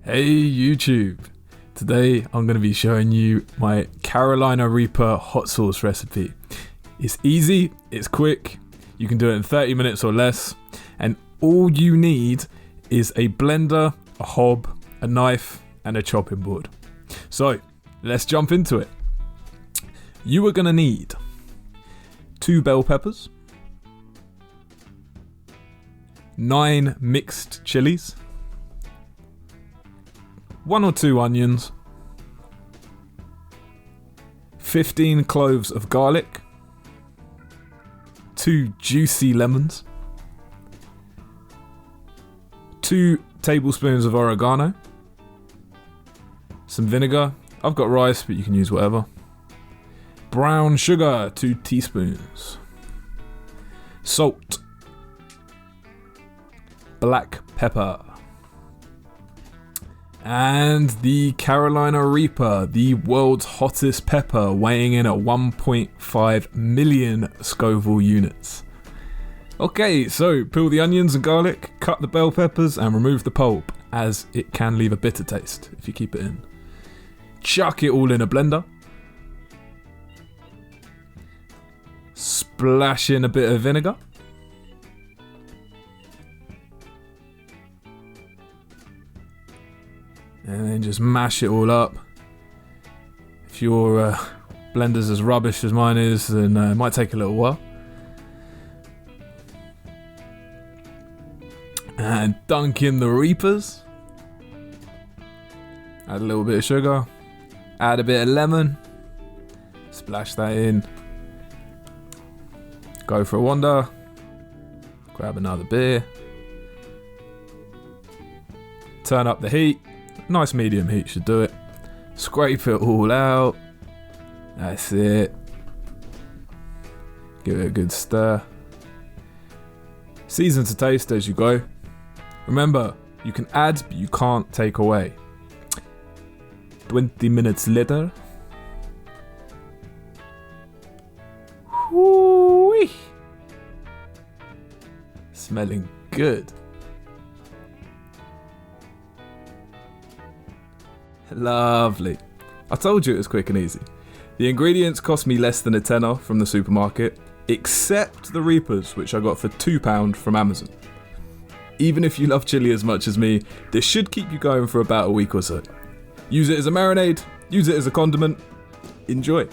Hey YouTube! Today I'm going to be showing you my Carolina Reaper hot sauce recipe. It's easy, it's quick, you can do it in 30 minutes or less, and all you need is a blender, a hob, a knife, and a chopping board. So let's jump into it. You are going to need 2 bell peppers, 9 mixed chilies, 1 or 2 onions, 15 cloves of garlic, 2 juicy lemons, 2 tablespoons of oregano, some vinegar, I've got rice but you can use whatever, brown sugar 2 teaspoons, salt, black pepper, and the Carolina Reaper, the world's hottest pepper, weighing in at 1.5 million Scoville units. Okay, so peel the onions and garlic, cut the bell peppers and remove the pulp, as it can leave a bitter taste if you keep it in. Chuck it all in a blender. Splash in a bit of vinegar. And then just mash it all up. If your blender's as rubbish as mine is, then it might take a little while. And dunk in the Reapers. Add a little bit of sugar. Add a bit of lemon. Splash that in. Go for a wander. Grab another beer. Turn up the heat. Nice medium heat should do it. Scrape it all out. That's it. Give it a good stir. Season to taste as you go. Remember, you can add but you can't take away. 20 minutes later. Whoo-wee. Smelling good. Lovely. I told you it was quick and easy. The ingredients cost me less than a tenner from the supermarket, except the Reapers, which I got for £2 from Amazon. Even if you love chili as much as me, this should keep you going for about a week or so. Use it as a marinade, use it as a condiment. Enjoy.